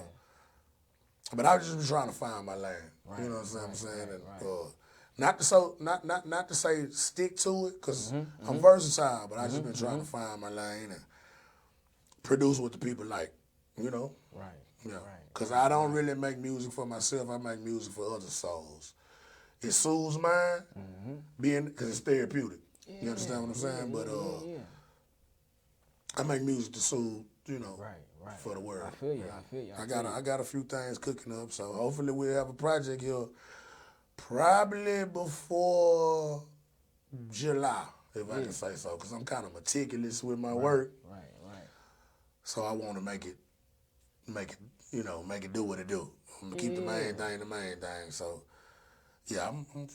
but I just been trying to find my lane. You know what I'm saying? Not to say stick to it, because I'm versatile, but I just been trying to find my lane and produce what the people like. You know? Yeah. Because I don't really make music for myself. I make music for other souls. It soothes mine, because it's therapeutic. You understand what I'm saying? But I make music to soothe, you know, for the world. I feel you. I got a few things cooking up, so hopefully we'll have a project here probably before July, if I can say so, because I'm kind of meticulous with my work. Right. So I want to make it do what it do. I'm gonna keep the main thing. So yeah, I'm gonna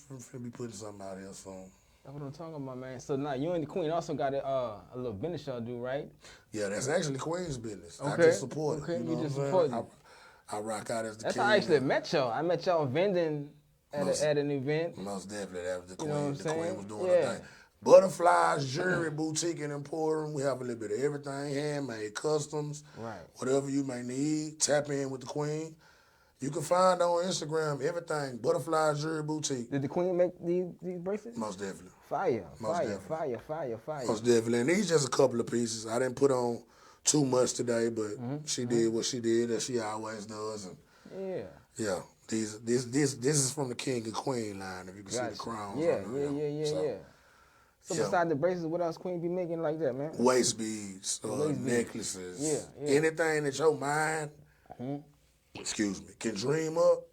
be putting something out here soon. That's what I'm talking about, man. So now you and the Queen also got a little business y'all do, right? Yeah, that's actually Queen's business. Okay. I just support it. Okay, you know just what I'm support saying? it. I rock out as the That's king. how I actually met y'all. I met y'all vending at an event. Most definitely, that was the Queen. You know what I'm the saying? Queen was doing her thing. Butterflies, jewelry, boutique, and emporium. We have a little bit of everything, handmade, customs, whatever you may need. Tap in with the Queen. You can find on Instagram everything, Butterflies, Jewelry, Boutique. Did the Queen make these bracelets? Most definitely. Fire. Most definitely. And these just a couple of pieces. I didn't put on too much today, but she did what she did, as she always does. And yeah, This is from the King and Queen line. If you can see the crowns. Yeah. So besides the bracelets, what else Queen be making like that, man? Waist beads, necklaces. Anything that your mind, can dream up,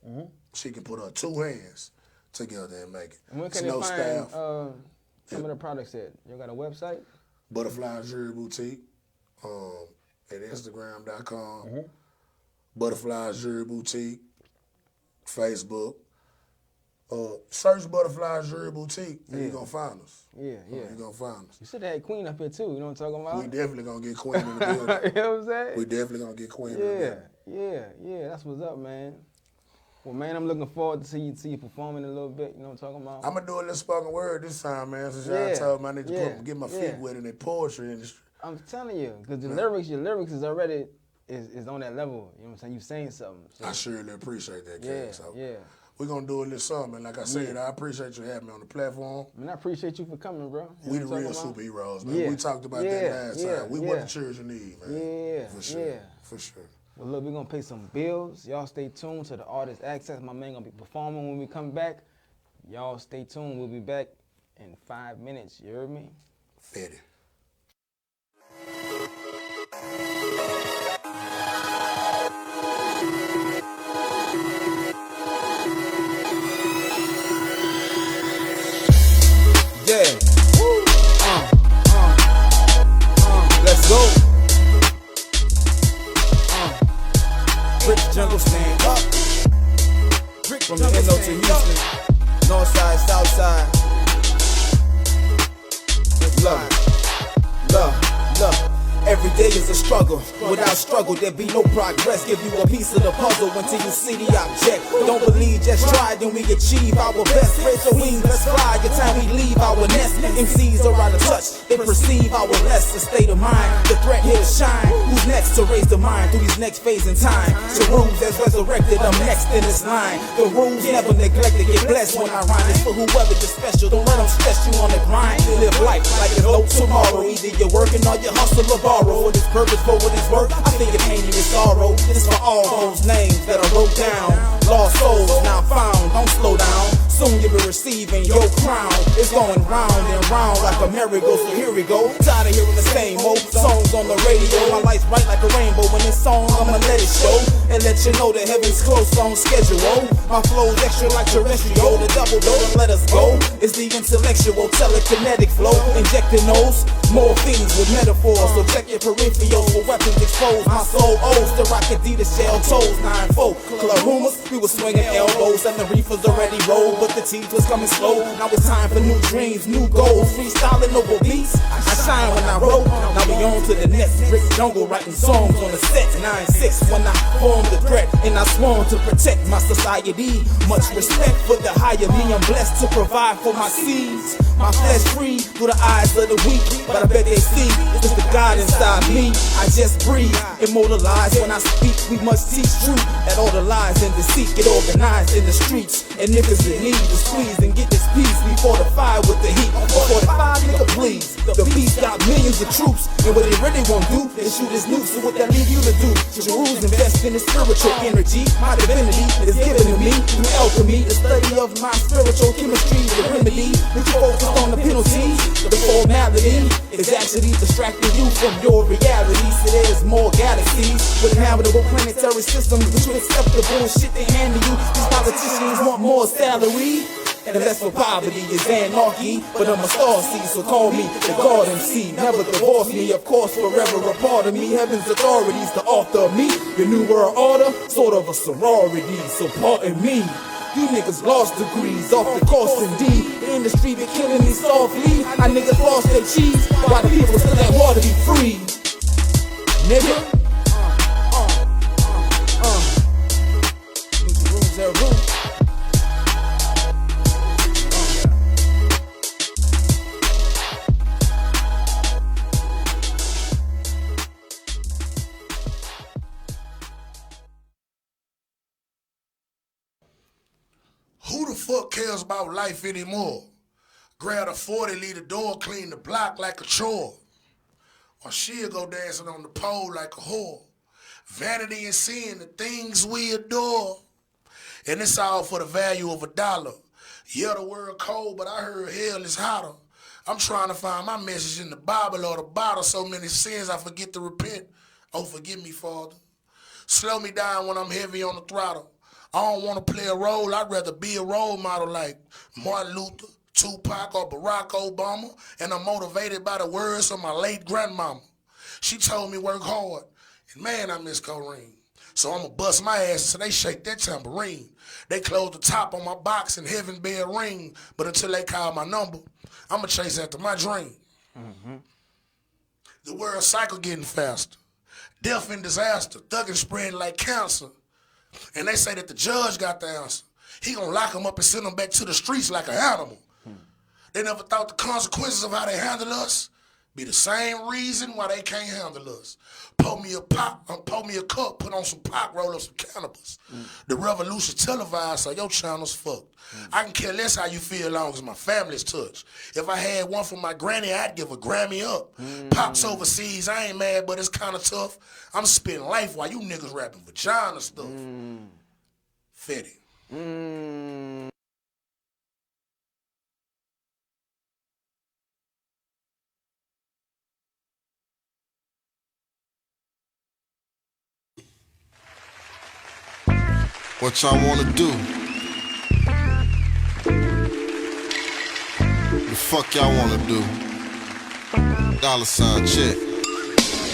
she can put her 2 hands together and make it. And when can they find some of the products at? You got a website? Butterfly Jewelry Boutique at Instagram.com. Butterfly Jewelry Boutique, Facebook. Search Butterfly Jewelry Boutique and you're going to find us. Yeah. You're going to find us. You should have had Queen up here too, you know what I'm talking about? We definitely going to get Queen in the building. You know what I'm saying? We definitely going to get Queen in the building. Yeah, that's what's up, man. Well, man, I'm looking forward to see you performing a little bit, you know what I'm talking about? I'm going to do a little spoken word this time, man, since y'all told me I need to get my feet wet in the poetry industry. I'm telling you, because your lyrics is already is on that level, you know what I'm saying? You saying something. So. I surely appreciate that, King. We're going to do a little something. Like I said, I appreciate you having me on the platform. Man, I appreciate you for coming, bro. We the real superheroes, man. We talked about that last time. We what the children need, man. For sure. Well, look, we're going to pay some bills. Y'all stay tuned to the Artist Access. My man going to be performing when we come back. Y'all stay tuned. We'll be back in 5 minutes. You heard me? Fetty. Yeah. Let's go. Brick jungle stand up. From the NO to Houston, north side, south side. Love. Every day is a struggle. Without struggle, there be no progress. Give you a piece of the puzzle until you see the object. Don't believe, just try, then we achieve our best. Spread your wings, let's fly. Your time we leave our nest. MCs are out of touch. They perceive our less. The state of mind, the threat here to shine. Who's next to raise the mind through these next phase in time? The rules as resurrected, I'm next in this line. The rules never neglected. Get blessed when I rhyme. It's for whoever is special. Don't let them stress you on the grind. Live life like it's no tomorrow. Either you're working or you hustle or borrow. For this purpose, for what it's worth, I think it pain and sorrow. This for all those names that I wrote down. Lost souls now found, don't slow down. Soon you'll be receiving your crown. It's going round and round like a merry-go, so here we go. Tired of hearing the same old songs on the radio. My life's bright like a rainbow. When it's song, I'ma let it show and let you know that heaven's close on schedule. My flow's extra like terrestrial. The double don't let us go. It's the intellectual, telekinetic flow. Injecting those morphines with metaphors. So check your peripherals for weapons exposed. My soul owes the rocket D to shell toes. 9-4, club rumors, we were swinging elbows and the reefers already rolled, but the teeth was coming slow. Now it's time for new dreams, new goals. Freestyling over beats, I shine when I roll. Now we on to the next. Brick jungle writing songs on the set. 9-6 when I formed the threat and I sworn to protect my society. Much respect for the higher me. I'm blessed to provide for my seeds. My flesh free through the eyes of the weak, but I bet they see it's the God inside me. I just breathe, immortalized when I speak. We must teach truth that all the lies and deceit get organized in the streets. And niggas in need to squeeze and get this peace. We fortify with the heat. Fortify, nigga, please. The beast got millions of troops, and what they really won't do is shoot his nukes. So what that leave you to do? Your rules invest in the spiritual energy. My divinity is given to me through alchemy. The study of my spiritual chemistry, the remedy. We focus on the penalties. The formality is actually distracting you from your reality. So there's more galaxies with habitable planetary systems, but you accept the bullshit they hand to you. These politicians want more salary, and the less for poverty is anarchy. But I'm a star seed, so call me the God MC. Never divorce me, of course, forever a part of me. Heaven's authorities, the author of me. Your new world order, sort of a sorority, so pardon me. You niggas lost degrees off the course indeed. The industry been killing me softly. My niggas lost their cheese, while the people still ain't water be free. Nigga. Who the fuck cares about life anymore? Grab a 40, leave the door, clean the block like a chore. Or she'll go dancing on the pole like a whore. Vanity and sin, the things we adore. And it's all for the value of $1. Yeah, the world cold, but I heard hell is hotter. I'm trying to find my message in the Bible or the bottle. So many sins I forget to repent. Oh, forgive me, Father. Slow me down when I'm heavy on the throttle. I don't want to play a role. I'd rather be a role model like Martin Luther, Tupac, or Barack Obama. And I'm motivated by the words of my late grandmama. She told me work hard. And man, I miss Corrine. So I'm going to bust my ass so they shake that tambourine. They close the top on my box and heaven be a ring. But until they call my number, I'm going to chase after my dream. The world cycle getting faster. Death and disaster, thugging spreading like cancer. And they say that the judge got the answer. He gonna lock them up and send them back to the streets like an animal. They never thought the consequences of how they handle us be the same reason why they can't handle us. Pour me a cup, put on some pot, roll up some cannabis. The revolution televised, so your channel's fucked. I can care less how you feel as long as my family's touched. If I had one for my granny, I'd give a Grammy up. Pops overseas, I ain't mad, but it's kind of tough. I'm spending life while you niggas rapping vagina stuff. Fetty. What y'all wanna do? The fuck y'all wanna do? $sign check.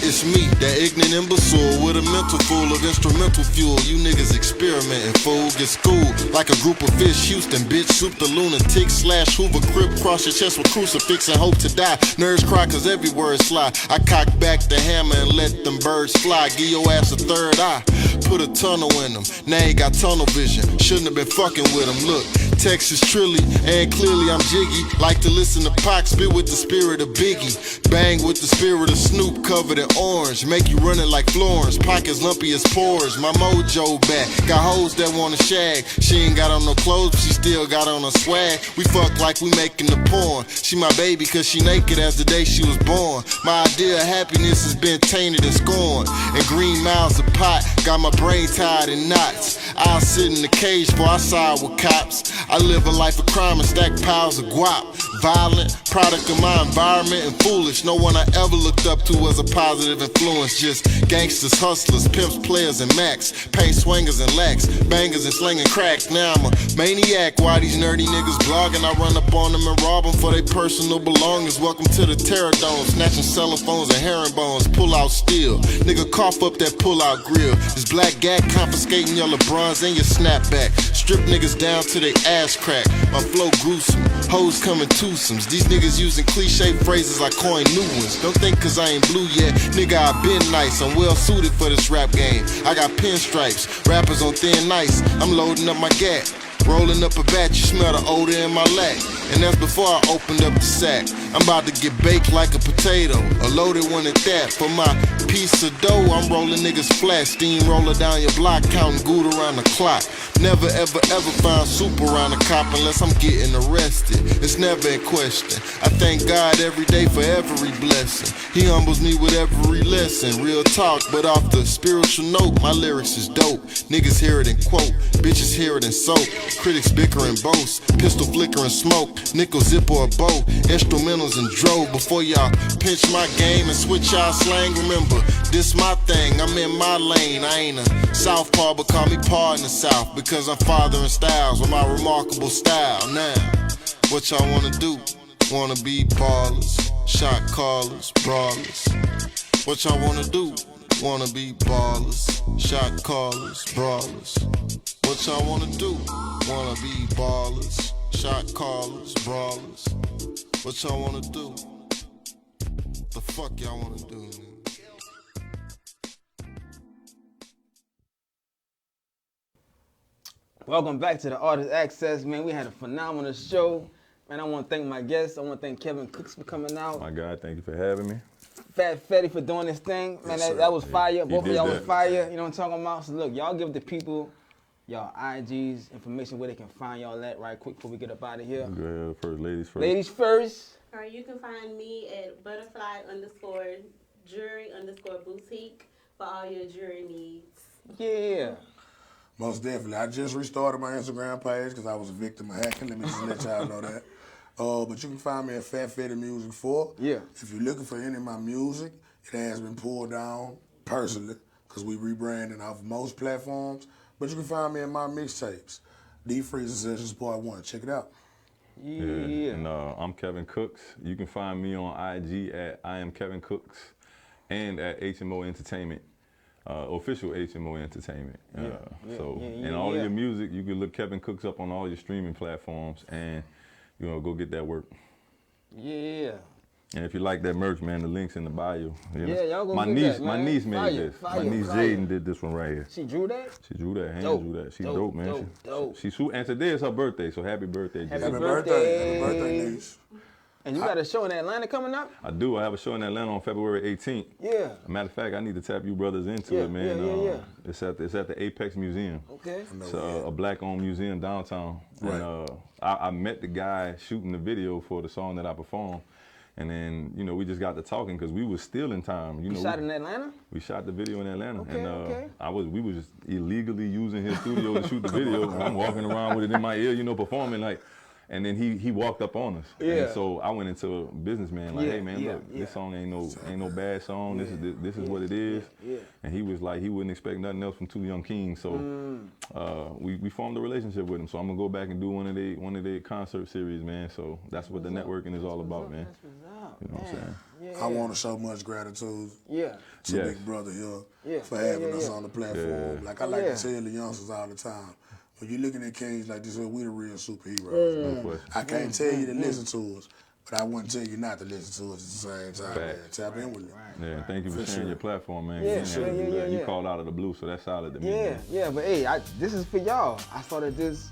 It's me, that ignorant imbecile with a mental full of instrumental fuel. You niggas experimenting, fool. Get schooled like a group of fish. Houston, bitch, soup the lunatic slash Hoover crib. Cross your chest with crucifix and hope to die. Nerves cry cause every word sly. I cock back the hammer and let them birds fly. Give your ass a third eye. Put a tunnel in them. Now he got tunnel vision. Shouldn't have been fucking with him. Look, Texas Trilly, and clearly I'm jiggy. Like to listen to Pac spit with the spirit of Biggie. Bang with the spirit of Snoop covered in orange. Make you run it like Florence. Pockets lumpy as pores. My mojo back. Got hoes that wanna shag. She ain't got on no clothes, but she still got on her swag. We fuck like we making the porn. She my baby cause she naked as the day she was born. My idea of happiness has been tainted and scorned. And green miles of pot got my brain tied in knots. I'll sit in the cage before I side with cops. I live a life of crime and stack piles of guap. Violent, product of my environment and foolish. No one I ever looked up to was a positive influence. Just gangsters, hustlers, pimps, players, and max. Paint swingers and lax, bangers and slinging crack. Now I'm a maniac. Why these nerdy niggas blogging? I run up on them and rob them for their personal belongings. Welcome to the Terror Dome. Snatching cell phones and herringbones. Pull out steel. Nigga cough up that pull out grill. This black gag confiscating your LeBrons and your snapback. Strip niggas down to their ass crack. My flow gruesome. Hoes coming twosomes. These niggas using cliche phrases, I coin new ones. Don't think cause I ain't blue yet, nigga, I been nice. I'm well suited for this rap game. I got pinstripes, rappers on thin ice. I'm loading up my gat. Rolling up a bat, you smell the odor in my lack. And that's before I opened up the sack. I'm about to get baked like a potato, a loaded one at that. For my piece of dough, I'm rolling niggas flat. Steamroller down your block, counting good around the clock. Never ever ever find soup around a cop unless I'm getting arrested. It's never in question. I thank God every day for every blessing. He humbles me with every lesson. Real talk, but off the spiritual note, my lyrics is dope. Niggas hear it and quote, bitches hear it and soak. Critics bicker and boast, pistol flicker and smoke. Nickel zip or a bow, instrumentals and drove. Before y'all pinch my game and switch y'all slang, remember, this my thing, I'm in my lane. I ain't a southpaw, but call me paw in the south. Because I'm fathering styles with my remarkable style. Now, what y'all wanna do? Wanna be ballers, shot callers, brawlers. What y'all wanna do? Wanna be ballers, shot callers, brawlers. What y'all wanna do? Wanna be ballers, shot callers, brawlers. What y'all wanna do? The fuck y'all wanna do, man? Welcome back to the Artist Access, man. We had a phenomenal show. Man, I want to thank my guests. I want to thank Kevin Cooks for coming out. My God, thank you for having me. Fat Fetty for doing this thing. Man, Yes, that was fire. He Both of did y'all that. was fire. You know what I'm talking about? So look, y'all give the people y'all IGs, information where they can find y'all at right quick before we get up out of here. Go ahead first, ladies first. Ladies first. All right, you can find me at butterfly_jewelry_boutique for all your jewelry needs. Yeah. Most definitely. I just restarted my Instagram page because I was a victim of hacking. Let me just let y'all know that. But you can find me at Fat Fetty Music 4. Yeah. If you're looking for any of my music, it has been pulled down personally because we rebranding off most platforms. But you can find me in my mixtapes. Deep Freezer Sessions Part 1. Check it out. Yeah. And I'm Kevin Cooks. You can find me on IG at I am Kevin Cooks and at HMO Entertainment. Official HMO Entertainment. And all of your music, you can look Kevin Cooks up on all your streaming platforms and, you know, go get that work. Yeah. And if you like that merch, man, the link's in the bio. You know? Yeah, y'all go my get niece, that, my man. niece made Fire, this. fire, My niece fire. Jaden did this one right here. She drew that? She drew that, hand Dope, drew that. She dope, dope, man. dope. And today is her birthday, so happy birthday, Happy Jaden. Happy birthday. Happy birthday, niece. And you got a show in Atlanta coming up? I do. I have a show in Atlanta on February 18th. Yeah. Matter of fact, I need to tap you brothers into it, man. Yeah. It's at the Apex Museum. Okay. It's a black-owned museum downtown. Right. And I met the guy shooting the video for the song that I performed. And then, you know, we just got to talking because we was still in time. You know, shot in Atlanta? We shot the video in Atlanta. Okay, and okay. we was just illegally using his studio to shoot the video. And I'm walking around with it in my ear, you know, performing like. And then he walked up on us. Yeah. And so I went into a businessman like, Yeah, hey man, yeah, look, yeah. this song ain't no bad song. This is what it is. Yeah. And he was like, he wouldn't expect nothing else from Two Young Kings. So we formed a relationship with him. So I'm gonna go back and do one of their concert series, man. So that's what the networking is all about, man. You know what I'm saying? Yeah. I want to show much gratitude Yeah. to Yes. Big Brother here Yeah. for having Yeah. us on the platform. Yeah. Like I like Yeah. to tell the youngsters all the time, when you're looking at Kings like this, we the real superheroes. No question. I can't tell you to listen to us, but I wouldn't tell you not to listen to us at the same time. Man. Facts. Tap in with it. Yeah, thank you for For sharing sure. your platform, man. Yeah, You didn't have to yeah, do that. yeah. You called out of the blue, so that's solid to me. Yeah, man. yeah, but hey, this is for y'all. I started this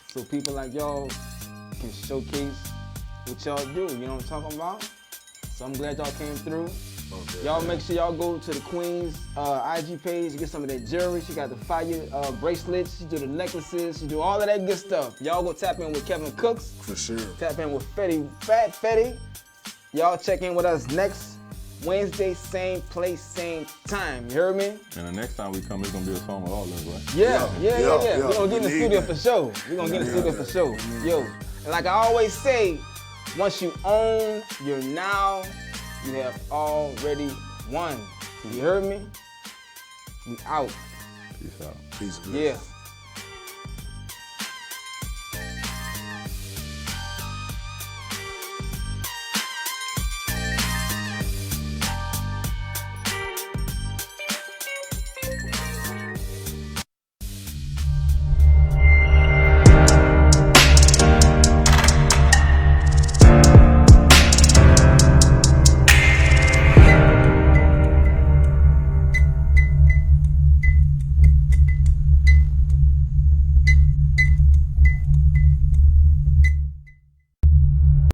so people like y'all can showcase what y'all do. You know what I'm talking about? So I'm glad y'all came through. Y'all make sure y'all go to the Queen's IG page, get some of that jewelry. She got the fire bracelets, she do the necklaces, she do all of that good stuff. Y'all go tap in with Kevin Cooks. For sure. Tap in with Fat Fetty. Y'all check in with us next Wednesday, same place, same time. You heard me? And the next time we come, it's gonna be a song with all of us, right? Yeah. Yeah. We're gonna get in the We need studio that. for sure. We're gonna get in the studio for sure. Yo, and like I always say, once you own your now, you have already won. You heard me? We out. Peace out. Peace. Yeah.